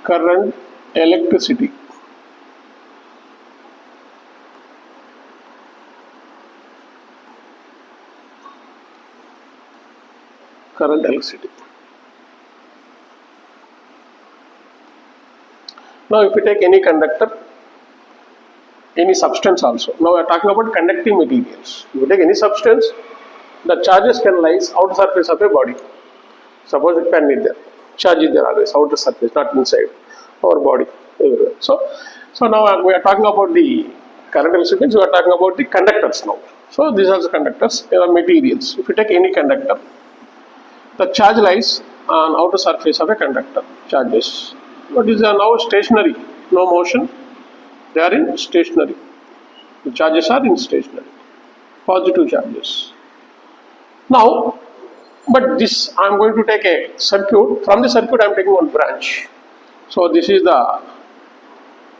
current, electricity. Current, electricity. Now if you take any conductor, any substance also. Now we are talking about conducting materials. If you take any substance, the charges can lie outer surface of a body. Suppose a pen is there, charge is there always, outer surface, not inside our body, everywhere. So now we are talking about the current recipients, we are talking about the conductors now. So these are the conductors, they are materials. If you take any conductor, the charge lies on outer surface of a conductor, charges. But these are now stationary, no motion, they are in stationary. The charges are in stationary, positive charges. Now, but this I am going to take a circuit. From the circuit I am taking one branch. So this is the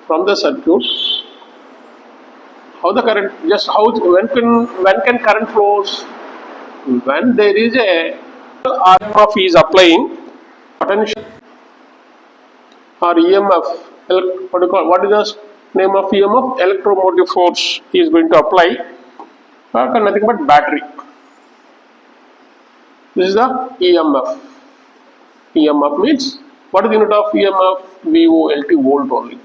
from the circuit. How the current? Just how when can current flows? When there is a RMF is applying potential or EMF. What is the name of EMF? Electromotive force is going to apply. Nothing but battery. This is the EMF. EMF means, what is the unit of EMF? VOLT, volt only.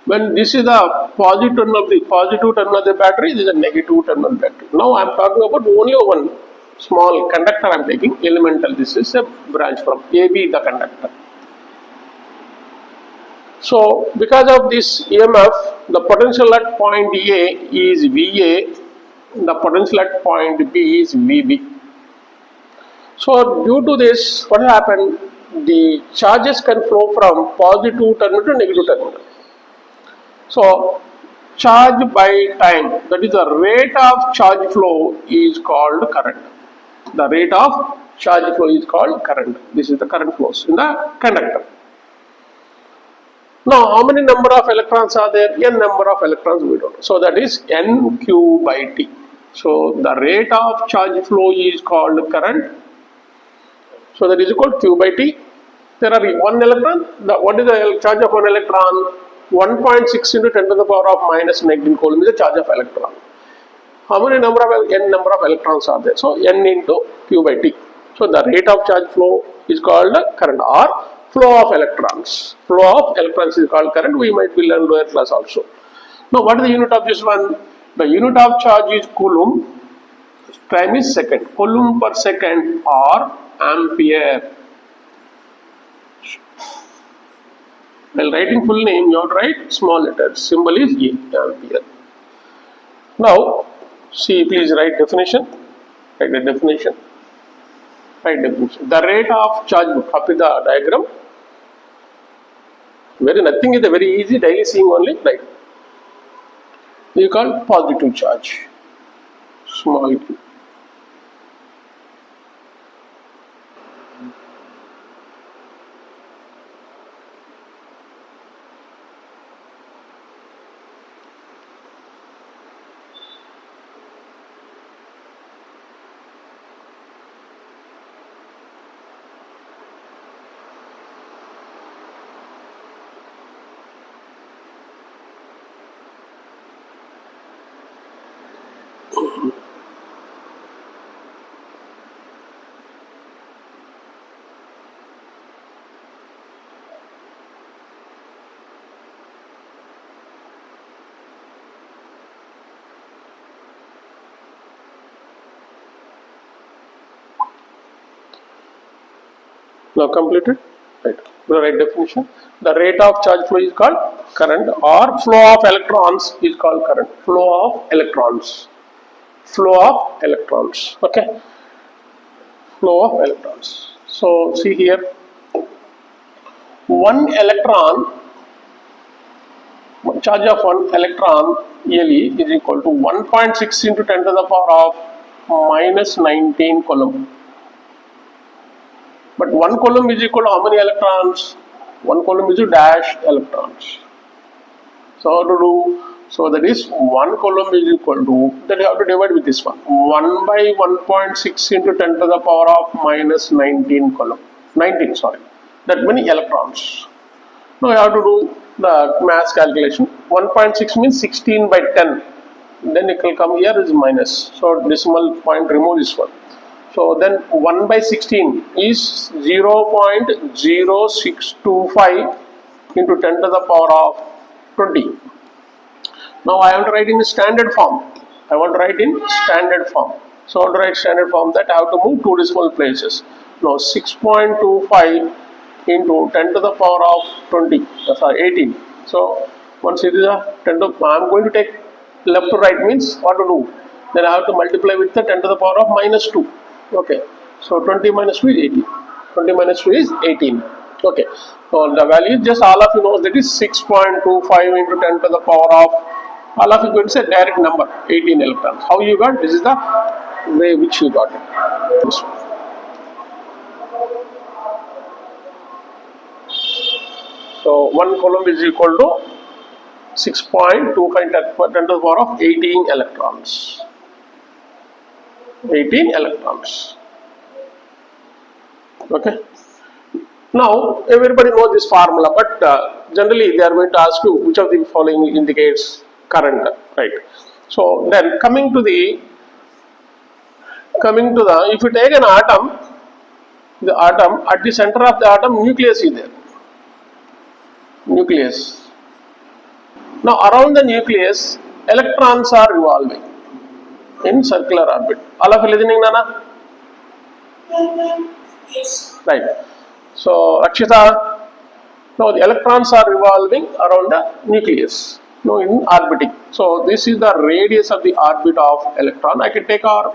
When this is the positive terminal of the battery, this is a negative terminal battery. Now I am talking about only one small conductor I am taking, elemental. This is a branch from AB, the conductor. So because of this EMF, the potential at point A is VA, the potential at point B is VB. So due to this, what happened? The charges can flow from positive terminal to negative terminal. So charge by time, that is the rate of charge flow, is called current. The rate of charge flow is called current. This is the current flows in the conductor. Now how many number of electrons are there? N number of electrons we don't know. So that is NQ by T. So the rate of charge flow is called current. So that is equal to Q by T. There are one electron. What is the charge of one electron? 1.6 into 10 to the power of minus 19 coulomb is the charge of electron. How many number of N number of electrons are there? So N into Q by T. So the rate of charge flow is called current, or flow of electrons. Flow of electrons is called current. We might be learned lower class also. Now what is the unit of this one? The unit of charge is coulomb. Time is second. Coulomb per second or ampere. While writing full name, you have to write small letters. Symbol is A, ampere. Now, see, please write definition. Write the definition. Write definition. The rate of charge, copy the diagram. Nothing is a very easy, daily seeing only. Right. You call positive charge. Small q. Now completed. Right. The right definition. The rate of charge flow is called current, or flow of electrons is called current. Flow of electrons. Flow of electrons. Okay. Flow of electrons. So see here. One electron, charge of one electron ELE is equal to 1.6 into 10 to the power of minus 19 coulomb. But 1 coulomb is equal to how many electrons? 1 coulomb is dash electrons. So how to do? So that is 1 coulomb is equal to, then you have to divide with this one. 1 by 1.6 into 10 to the power of minus 19 coulomb. 19, sorry. that many electrons. Now you have to do the mass calculation. 1.6 means 16 by 10. Then it will come here is minus. So decimal point, remove this one. So then 1 by 16 is 0.0625 into 10 to the power of 20. Now I want to write in standard form. I want to write in standard form. So I want to write standard form that I have to move 2 decimal places. Now 6.25 into 10 to the power of 20, sorry 18. So once it is a 10 to, I am going to take left to right means what to do? Then I have to multiply with the 10 to the power of minus 2. Okay. So 20 minus 2 is 18. 20 minus 2 is 18. Okay. So the value just all of you know that is 6.25 into 10 to the power of, all of you going to say direct number 18 electrons. How you got? This is the way which you got it. This one. So 1 coulomb is equal to 6.25 10 to the power of 18 electrons. 18 electrons. Okay. Now everybody knows this formula, but generally they are going to ask you which of the following indicates current, right? So then coming to the if you take an atom, the atom at the center of the atom nucleus is there. Nucleus. Now around the nucleus electrons are revolving in circular orbit. All of you listening, Nana? Yes. Right. So Akshita, now the electrons are revolving around the nucleus. Now in orbiting. So this is the radius of the orbit of electron. I can take R.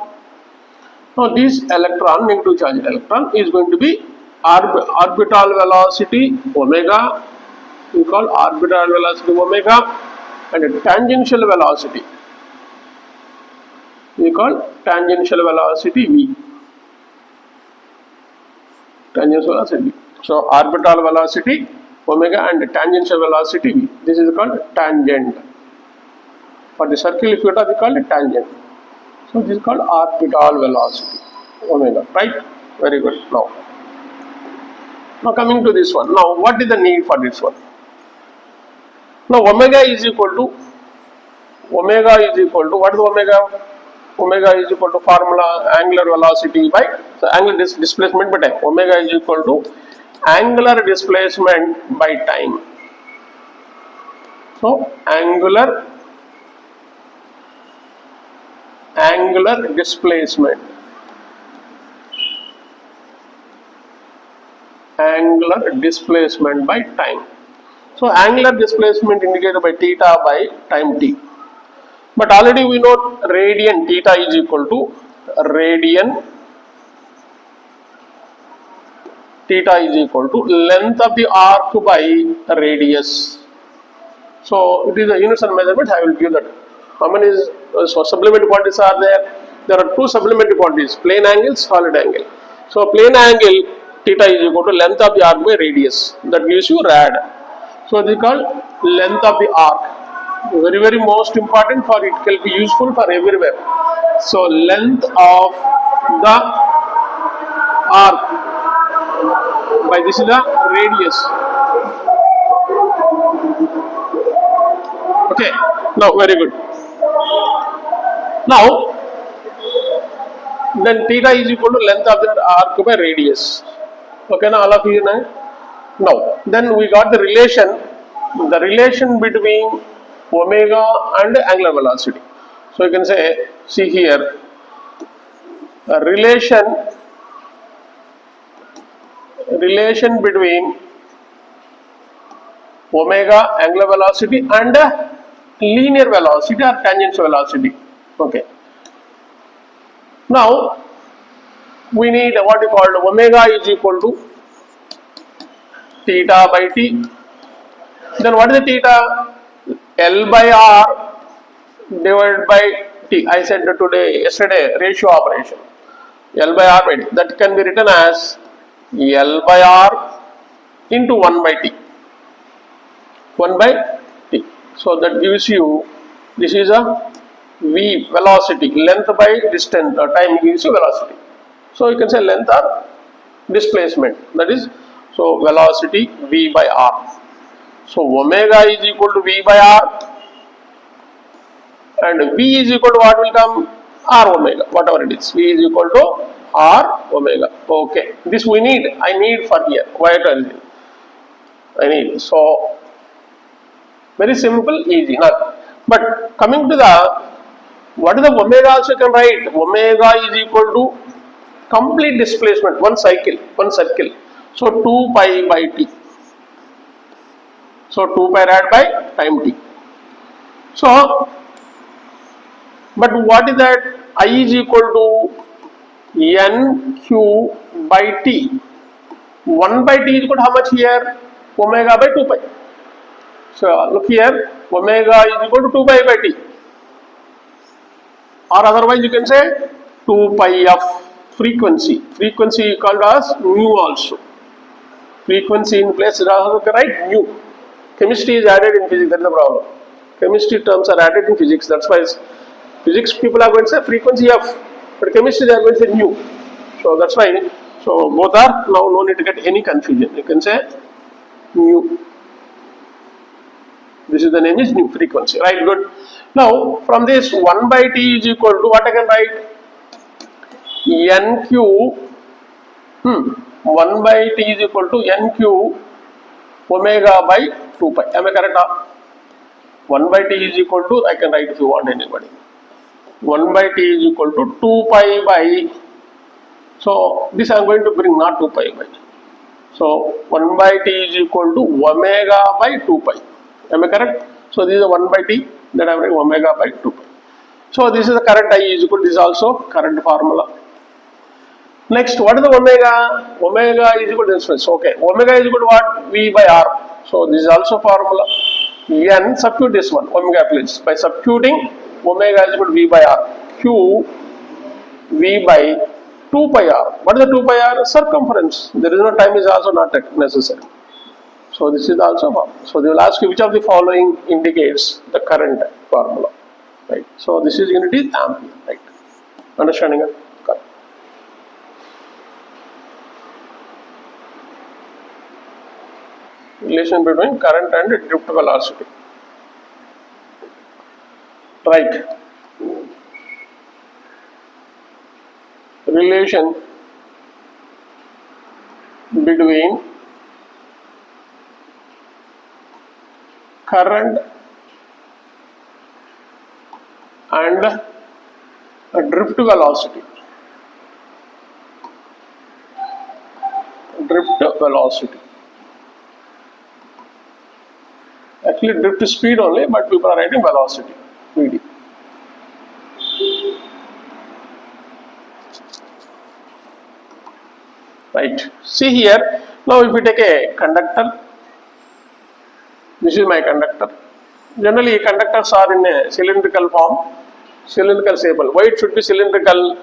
Now this electron, negative charged electron, is going to be orbital velocity omega. We call orbital velocity omega, and a tangential velocity we call tangential velocity v. Tangential velocity v. So orbital velocity omega and tangential velocity v. This is called tangent. For the circle, if you we call it tangent. So this is called orbital velocity omega. Right? Very good. Now coming to this one. Now what is the need for this one? Now omega is equal to what is omega? Omega is equal to formula angular velocity by angular displacement by time. Omega is equal to angular displacement by time. So angular displacement. Angular displacement by time. So angular displacement indicated by theta by time t. But already we know radian theta is equal to radian theta is equal to length of the arc by radius. So it is a universal measurement. I will give that. How many supplementary quantities are there? There are 2 supplementary quantities: plane angle, solid angle. So plane angle theta is equal to length of the arc by radius. That gives you rad. So this is called length of the arc. Very, very most important, for it can be useful for everywhere. So length of the arc by this is the radius. Okay. Now very good. Now then theta is equal to length of the arc by radius. Okay, now all of you know. Now then we got the relation between omega and angular velocity. So you can say, see here, a relation between omega angular velocity and linear velocity or tangential velocity. Okay. Now we need what we call omega is equal to theta by t. Then what is the theta? L by R divided by T. I said yesterday ratio operation. L by R by T. That can be written as L by R into 1 by T. 1 by T. So that gives you, this is a V velocity, length by distance, time gives you velocity. So you can say length or displacement, that is So velocity V by R. So omega is equal to V by R, and V is equal to what will come? R omega, whatever it is. V is equal to R omega. Okay, this we need. I need for here. Why I need. So very simple, easy. Not. But coming to the what is the omega also can write? Omega is equal to complete displacement, one cycle, one circle. So 2 pi by t. So 2 pi rad by time t. So, but what is that? I is equal to n q by t. 1 by t is equal to how much here? Omega by 2 pi. So look here, omega is equal to 2 pi by t. Or otherwise you can say 2 pi of frequency. Frequency called as mu also. Frequency in place is also right mu. Chemistry is added in physics, that's the problem. Chemistry terms are added in physics, that's why physics people are going to say frequency of, but chemistry they are going to say mu. So that's why, so both are now no need to get any confusion. You can say mu. This is the name is mu frequency, right? Good. Now from this 1 by t is equal to what I can write? nq 1 by t is equal to nq omega by 2 pi. Am I correct? 1 by t is equal to, I can write if you want anybody. 1 by t is equal to 2 pi by, so this I am going to bring not 2 pi by. So 1 by t is equal to omega by 2 pi. Am I correct? So this is a 1 by t, that I am writing omega by 2 pi. So this is the current I is equal to, this is also current formula. Next, what is the omega? Omega is equal to distance. Okay, omega is equal to what? V by R. So this is also formula. N, substitute this one, omega please. By substituting, omega is equal to V by R. Q, V by 2 pi R. What is the 2 pi R? Circumference. There is no time is also not necessary. So this is also formula. So they will ask you which of the following indicates the current formula. Right. So this is unit is ampere. Right. Understanding it? Correct. Relation between current and drift velocity. Right. Relation between current and a drift velocity. Drift velocity. Actually, drift speed only, but people are writing velocity. Vd. Right. See here. Now, if we take a conductor, this is my conductor. Generally, conductors are in a cylindrical form, cylindrical shape. Why it should be cylindrical?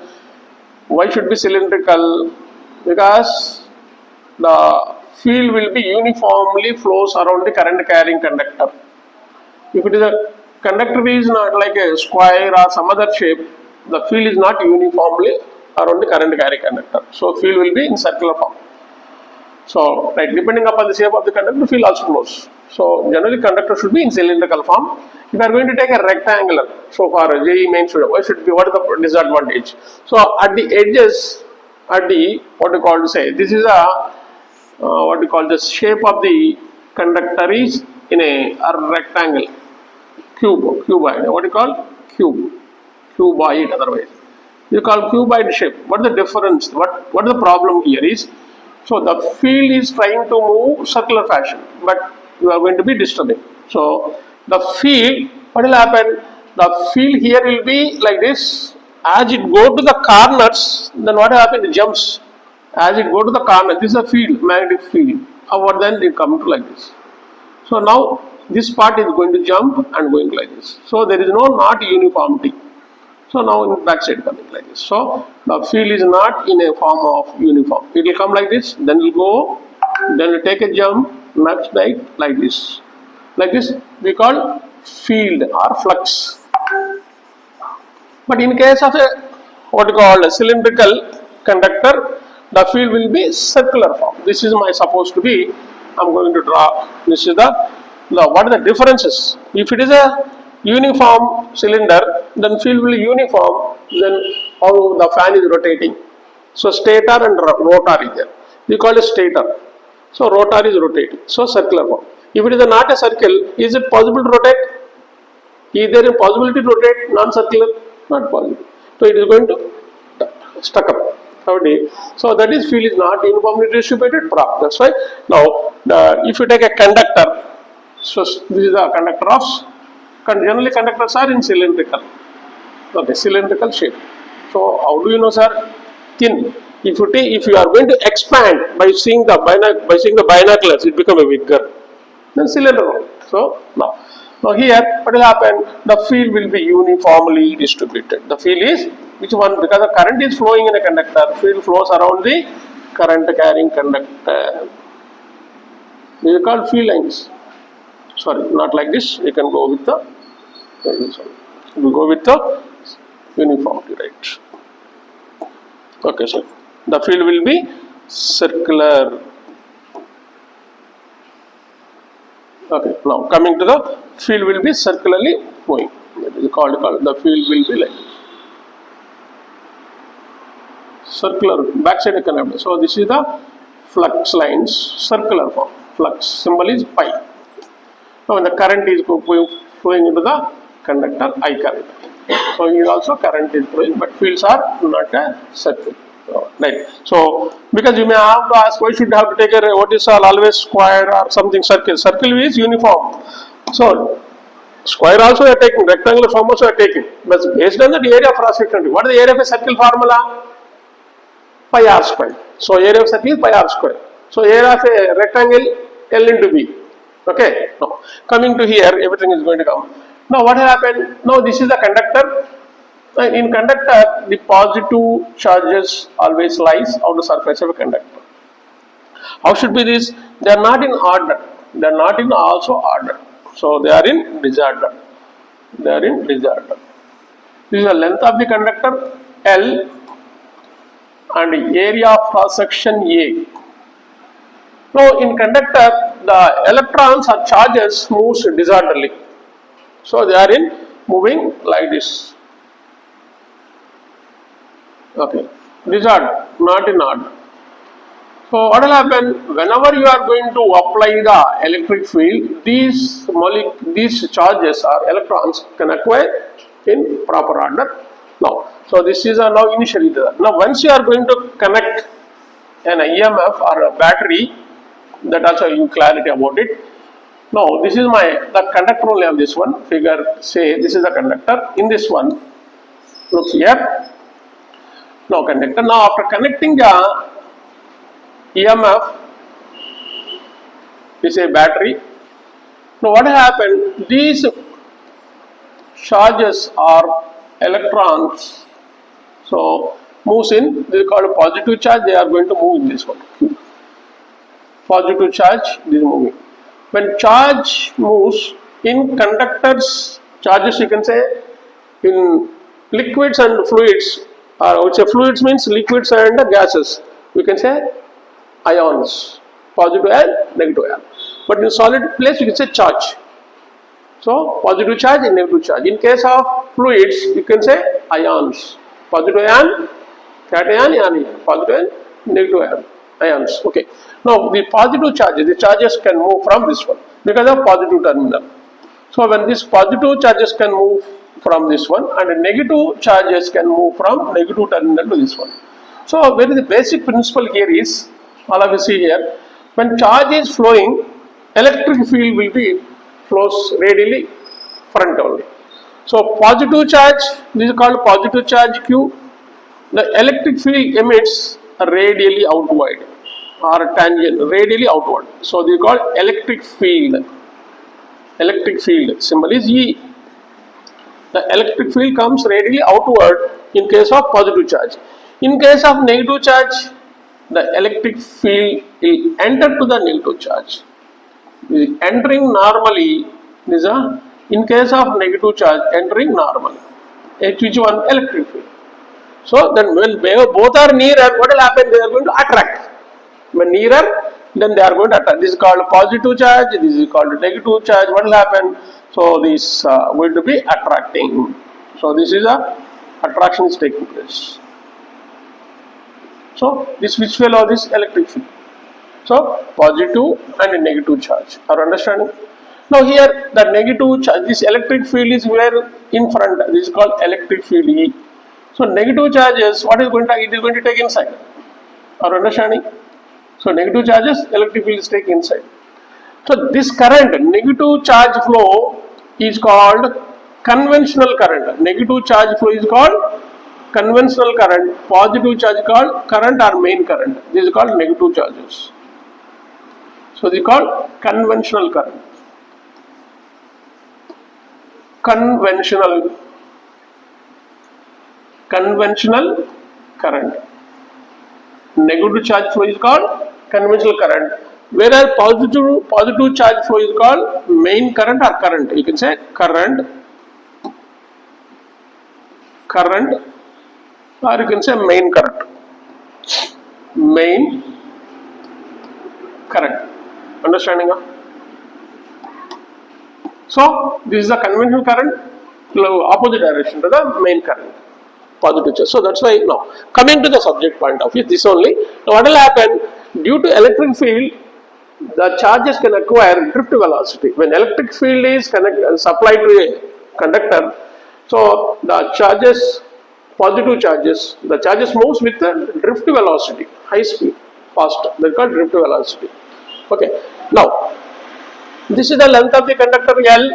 Why should be cylindrical? Because the field will be uniformly flows around the current carrying conductor. If it is a conductor is not like a square or some other shape, the field is not uniformly around the current carrying conductor. So field will be in circular form. So right, depending upon the shape of the conductor, field also flows. So generally conductor should be in cylindrical form. If you are going to take a rectangular, so for JEE main student, what should be, what is the disadvantage? So at the edges, at the what you call to say, this is a what you call the shape of the conductor is in a rectangle, cuboid. What you call cuboid? Otherwise, you call cuboid shape. What is the difference? What is the problem here is? So the field is trying to move circular fashion, but you are going to be disturbing. So the field, what will happen? The field here will be like this. As it go to the corners, then what happens? It jumps. As it go to the corner, this is a field, magnetic field. However, then it comes to like this. So now this part is going to jump and going like this. So there is not uniformity. So now in back side coming like this. So the field is not in a form of uniform. It will come like this, then it will go, then it will take a jump, next like this. Like this we call field or flux. But in case of a what you call a cylindrical conductor, the field will be circular form. This is my supposed to be. I'm going to draw. This is the what are the differences? If it is a uniform cylinder, then field will be uniform. Then how the fan is rotating. So stator and rotor is there. We call it stator. So rotor is rotating. So circular form. If it is not a circle, is it possible to rotate? Is there a possibility to rotate non-circular? Not possible. So it is going to stuck up. So that is field is not uniformly distributed prop. That's why now if you take a conductor, so this is the conductor of. Generally conductors are in cylindrical. Okay, cylindrical shape. So how do you know, sir? Thin. If you are going to expand by seeing the binoculars, it become a bigger. Then cylinder. So now here what will happen? The field will be uniformly distributed. The field is which one? Because the current is flowing in a conductor, field flows around the current carrying conductor. These are called field lines. Sorry, not like this. You can go with the. We go with the uniformity, right? Okay, so the field will be circular. Okay, now coming to the field will be circularly flowing. It is called the field will be like this. Circular backside connector. So this is the flux lines, circular form. Flux symbol is pi. Now when the current is flowing into the conductor, I current. So here also current is flowing, but fields are not a circle. Right. So because you may have to ask, why should you have to take a what is always square or something circle? Circle is uniform. So square also you are taking, rectangular form also you are taking. But based on the area of cross section, what is the area of a circle formula? Pi r square. So area of circle is pi r square. So area of a rectangle L into B. Okay. Now coming to here, everything is going to come. Now what happened? Now this is the conductor. In conductor, the positive charges always lies on the surface of a conductor. How should be this? They are not in order. They are not in also order. So they are in disorder. They are in disorder. This is the length of the conductor L and the area of cross section A. Now in conductor, the electrons or charges moves disorderly. So they are in moving like this. Okay, disorder, not in order. So what will happen? Whenever you are going to apply the electric field, these charges or electrons can acquire in proper order. Now, so this is now initially there. Now once you are going to connect an EMF or a battery, that also you clarity about it. Now this is the conductor only of this one figure. Say this is the conductor. In this one, look here. Now conductor. Now after connecting the EMF, this is a battery. Now what happened? These charges are electrons. So moves in. This is called a positive charge. They are going to move in this one. Positive charge. This is moving. When charge moves in conductors, charges you can say in liquids and fluids. I would say fluids means liquids and gases. We can say ions, positive and negative ion. But in solid place, you can say charge. So positive charge and negative charge. In case of fluids, you can say ions. Positive ion, cation, anion. Positive and negative ion. Ions. Okay. Now the positive charges, the charges can move from this one because of positive terminal. So when these positive charges can move from this one and negative charges can move from negative terminal to this one. So where the basic principle here is, all of you see here, when charge is flowing, electric field will be flows radially front only. So positive charge, this is called positive charge Q. The electric field emits radially outward or tangent, radially outward. So they call electric field. Electric field symbol is E. The electric field comes radially outward in case of positive charge. In case of negative charge, the electric field will enter to the negative charge. Entering normally is in case of negative charge, entering normally. Which one? Electric field. So then when both are nearer, what will happen? They are going to attract. When nearer, then they are going to attract. This is called positive charge, this is called negative charge. What will happen? So this going to be attracting. So this is a attraction is taking place. So this which will allow this electric field. So positive and negative charge. Are understanding? Now here the negative charge, this electric field is where in front. This is called electric field E. So negative charges, what is going to it is going to take inside. Are understanding? So negative charges, electric field is taken inside. So this current, negative charge flow is called conventional current. Negative charge flow is called conventional current. Positive charge called current or main current. This is called negative charges. So this is called conventional current. Conventional current. Negative charge flow is called conventional current, whereas positive charge flow is called main current or current. You can say current, or you can say main current. Main current. Understanding? So this is the conventional current, opposite direction to the main current. Positive charge. So that's why now coming to the subject point of view, this only. Now what will happen? Due to electric field, the charges can acquire drift velocity. When electric field is supplied to a conductor, so the charges, positive charges, the charges moves with the drift velocity, high speed, faster. They are called drift velocity. Okay. Now this is the length of the conductor L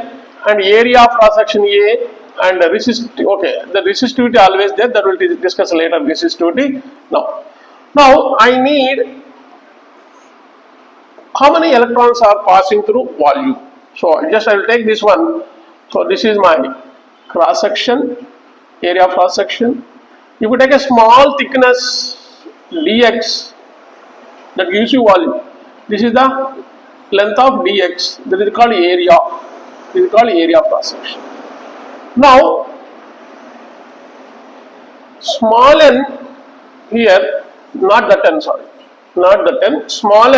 and area of cross section A. And the resistivity always there, that will be discussed later, resistivity. Now I need how many electrons are passing through volume. So I will take this one. So this is my cross section, area of cross section. If you take a small thickness dx, that gives you volume. This is the length of dx, that is called area. This is called area of cross section. Now, small n here, not the 10, sorry, not the 10, small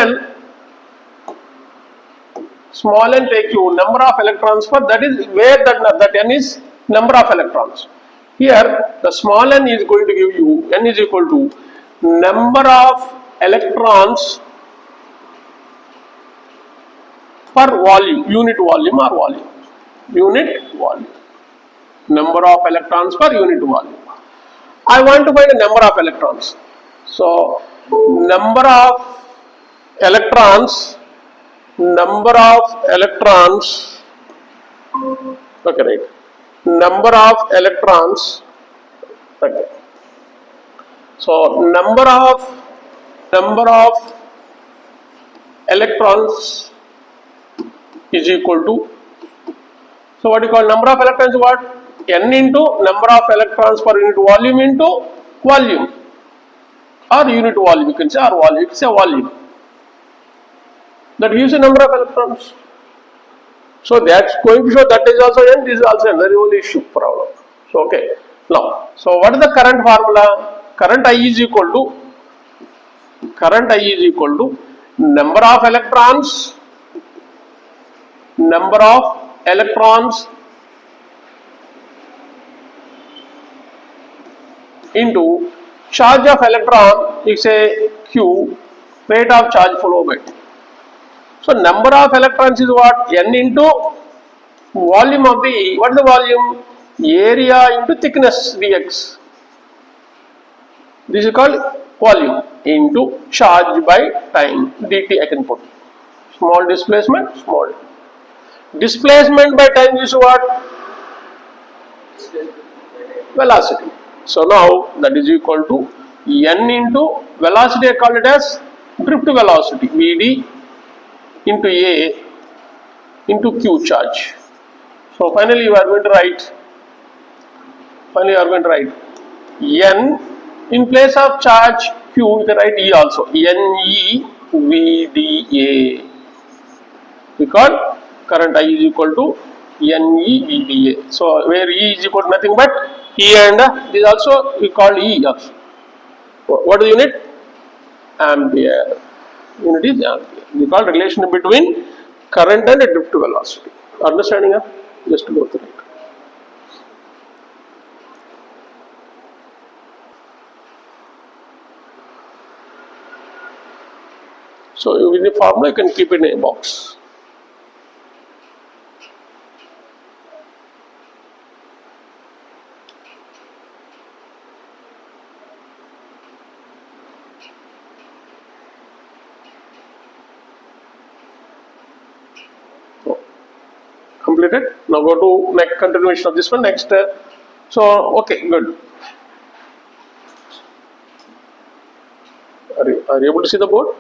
n take you number of electrons per, that is where that n is number of electrons. Here, the small n is going to give you, n is equal to number of electrons per volume, unit volume or volume, unit volume. Number of electrons per unit volume. I want to find a number of electrons. So, number of electrons, okay, right. Number of electrons, okay. So, number of electrons is equal to, so what you call number of electrons is what? N into number of electrons per unit volume into volume, or unit volume, you can say, or volume, you can say volume. That gives a number of electrons. So that's going to show that is also n, this is also n, there is only issue problem. So okay. Now, so what is the current formula? Current I is equal to number of electrons into charge of electron is a Q, rate of charge flow by. So number of electrons is what? N into volume of the, what is the volume? Area into thickness dx. This is called volume into charge by time dt I can put. Small displacement, small. Displacement by time is what? Velocity. So now that is equal to n into velocity, I call it as drift velocity, Vd into A into Q charge. So finally you are going to write, n in place of charge Q, you can write E also, Ne Vda, because current I is equal to Ne Vda. So where E is equal to nothing but E and this also we call E also. What is the unit? Ampere. Unit is ampere. We call relation between current and drift velocity. Understanding? Just to go through it. So with the formula you can keep it in a box. Completed. Now go to next continuation of this one. Next. So okay, good. Are you able to see the board?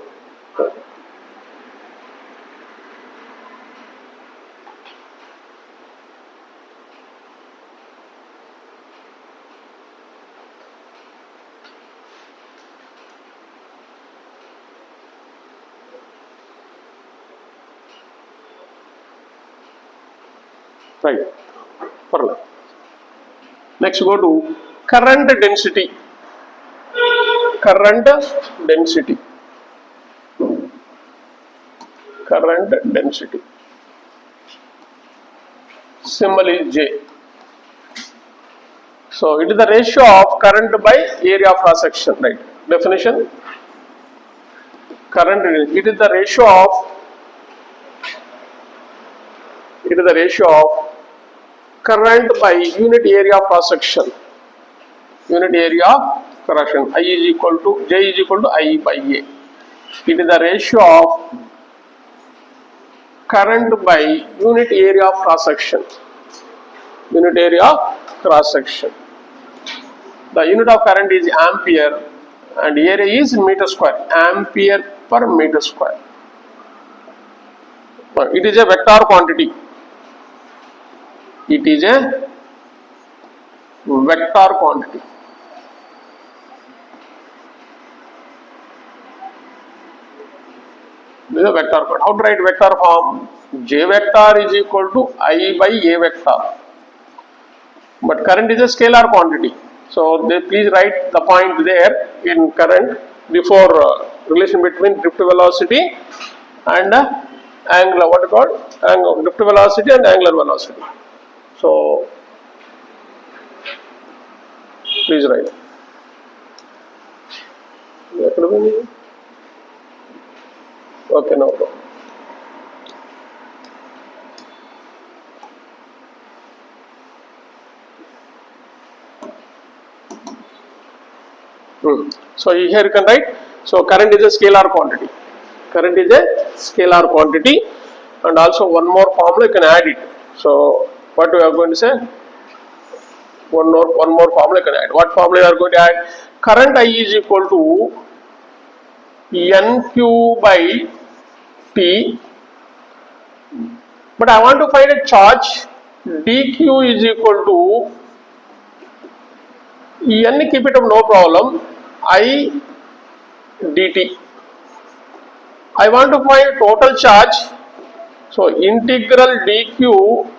Right. Parla. Next go to current density. Current density. Current density. Symbol is J. So it is the ratio of current by area of cross section, right? Definition. Current, it is the ratio of current by unit area of cross section. Unit area of cross section. J is equal to I by A. It is the ratio of current by unit area of cross section. Unit area of cross section. The unit of current is ampere and area is meter square. Ampere per meter square. It is a vector quantity. It is a vector quantity. This is a vector quantity. How to write vector form? J vector is equal to I by A vector. But current is a scalar quantity. So please write the point there in current before relation between drift velocity and angular, what is called? Angle, drift velocity and angular velocity. So please write. Okay, no problem. So here you can write. So current is a scalar quantity. Current is a scalar quantity, and also one more formula you can add it. So what we are going to say? One more formula you can add. What formula you are going to add? Current I is equal to NQ by T. But I want to find a charge. DQ is equal to N, keep it up, no problem. I dt. I want to find total charge. So integral dq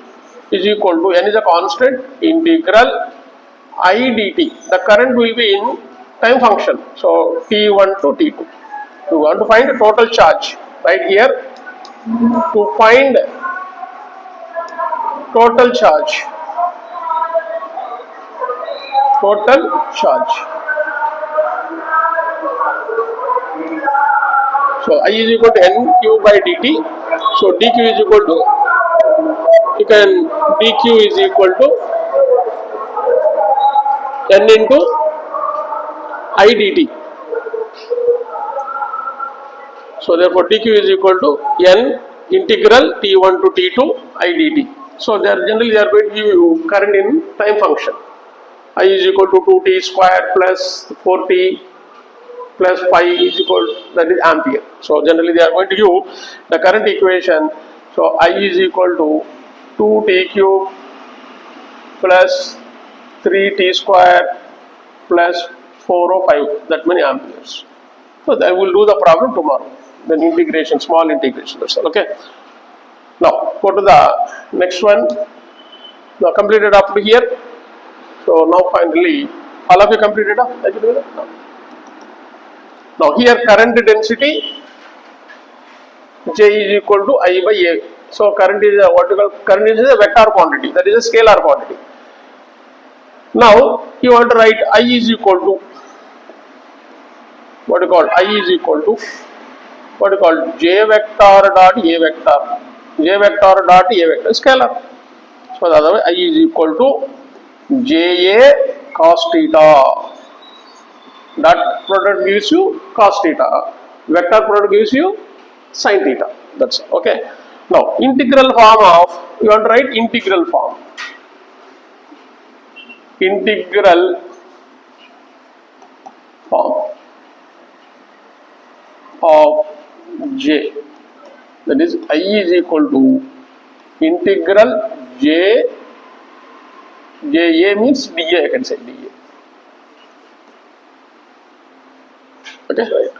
is equal to, n is a constant, integral I dt. The current will be in time function. So t1 to t2. We want to find the total charge. Right here, to find total charge. Total charge. So I is equal to nq by dt. So dq is equal to, you can, dq is equal to n into I dt. So therefore dq is equal to n integral t1 to t2 I dt. So generally they are going to give you current in time function. I is equal to 2t square plus 4t plus 5 is equal, that is ampere. So generally they are going to give the current equation. So I is equal to 2t cube plus 3t square plus 405, that many amperes. So I will do the problem tomorrow. Then integration, small integration, that's all. Okay. Now go to the next one. Now completed up to here. So now finally, all of you completed? No. Now here current density J is equal to I by A. So current is a what you call current is a vector quantity, that is a scalar quantity. Now you want to write I is equal to what you call I is equal to what you call J vector dot A vector. J vector dot A vector scalar. So the other way I is equal to JA cos theta. Dot product gives you cos theta. Vector product gives you sin theta. That's okay. Now integral form of you want to write integral form. Integral form of J, that is I is equal to integral J A means dA, I can say dA. Okay, right.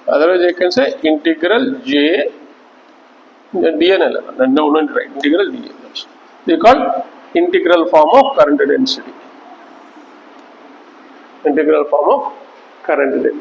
Otherwise I can say integral J dA, no, right, integral dA. They call integral form of current density. Integral form of current density.